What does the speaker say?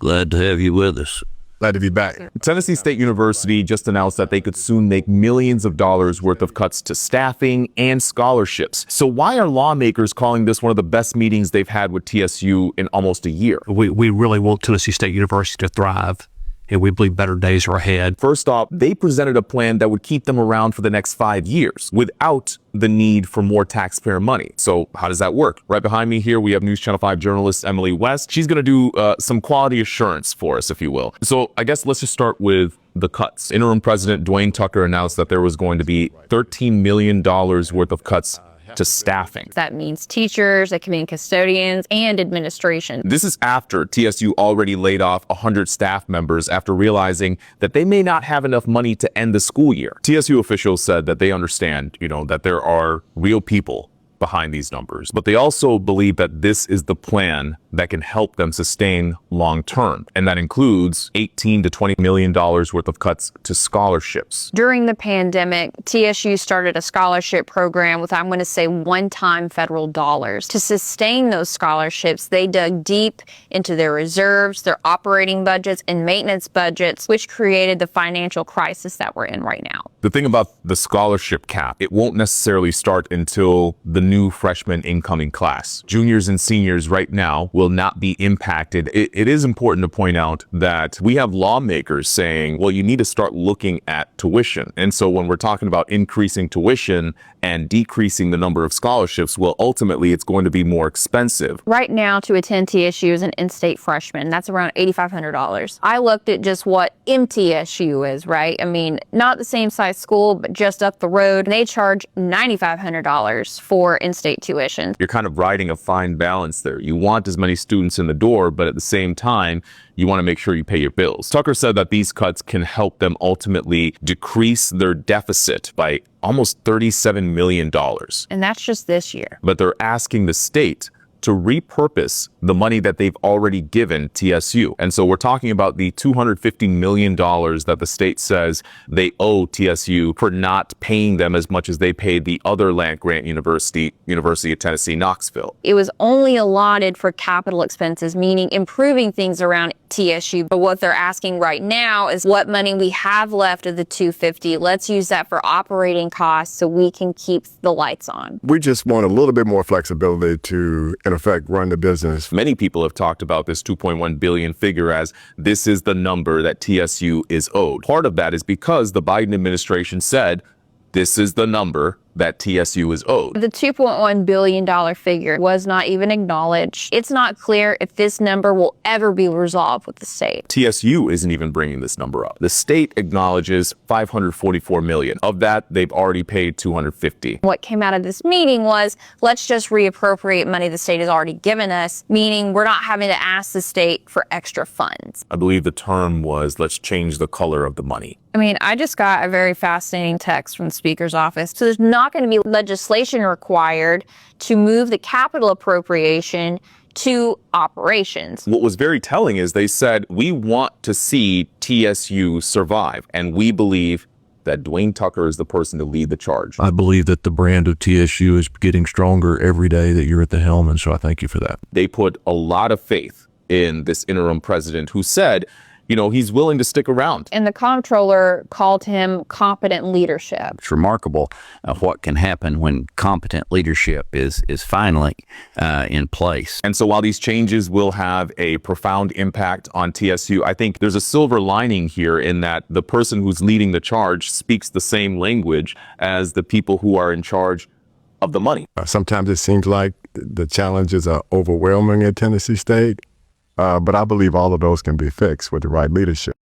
Glad to have you with us. Glad to be back. Tennessee State University just announced that they could soon make millions of dollars worth of cuts to staffing and scholarships. So why are lawmakers calling this one of the best meetings they've had with TSU in almost a year? We really want Tennessee State University to thrive, and we believe better days are ahead. First off, they presented a plan that would keep them around for the next 5 years without the need for more taxpayer money. So how does that work? Right behind me here, we have News Channel 5 journalist Emily West. She's going to do some quality assurance for us, if you will. So I guess let's just start with the cuts. Interim President Dwayne Tucker announced that there was going to be $13 million worth of cuts to staffing. That means teachers, that can mean custodians, and administration. This is after TSU already laid off 100 staff members after realizing that they may not have enough money to end the school year. TSU officials said that they understand, that there are real people behind these numbers, but they also believe that this is the plan that can help them sustain long term. And that includes $18 to $20 million worth of cuts to scholarships. During the pandemic, TSU started a scholarship program with, I'm going to say, one-time federal dollars. To sustain those scholarships, they dug deep into their reserves, their operating budgets, and maintenance budgets, which created the financial crisis that we're in right now. The thing about the scholarship cap, it won't necessarily start until the new freshman incoming class. Juniors and seniors right now will not be impacted. It is important to point out that we have lawmakers saying, well, you need to start looking at tuition. And so when we're talking about increasing tuition and decreasing the number of scholarships, well, ultimately it's going to be more expensive. Right now, to attend TSU as an in-state freshman, that's around $8,500. I looked at just what MTSU is, right? I mean, not the same size school, but just up the road. And they charge $9,500 for in-state tuition. You're kind of riding a fine balance there. You want as many students in the door, but at the same time, you want to make sure you pay your bills. Tucker said that these cuts can help them ultimately decrease their deficit by almost $37 million. And that's just this year. But they're asking the state to repurpose the money that they've already given TSU. And so we're talking about the $250 million that the state says they owe TSU for not paying them as much as they paid the other land-grant University of Tennessee, Knoxville. It was only allotted for capital expenses, meaning improving things around TSU. But what they're asking right now is what money we have left of the $250, let's use that for operating costs so we can keep the lights on. We just want a little bit more flexibility to, in effect, run the business. Many people have talked about this $2.1 billion figure as this is the number that TSU is owed. Part of that is because the Biden administration said this is the number that TSU is owed. The $2.1 billion figure was not even acknowledged. It's not clear if this number will ever be resolved with the state. TSU isn't even bringing this number up. The state acknowledges $544 million. Of that, they've already paid $250. What came out of this meeting was, let's just reappropriate money the state has already given us, meaning we're not having to ask the state for extra funds. I believe the term was, let's change the color of the money. I mean, I just got a very fascinating text from the Speaker's office. So there's not going to be legislation required to move the capital appropriation to operations. What was very telling is they said, we want to see TSU survive, and we believe that Dwayne Tucker is the person to lead the charge. I believe that the brand of TSU is getting stronger every day that you're at the helm, and so I thank you for that. They put a lot of faith in this interim president who said, he's willing to stick around. And the comptroller called him competent leadership. It's remarkable what can happen when competent leadership is finally in place. And so while these changes will have a profound impact on TSU, I think there's a silver lining here in that the person who's leading the charge speaks the same language as the people who are in charge of the money. Sometimes it seems like the challenges are overwhelming at Tennessee State. But I believe all of those can be fixed with the right leadership.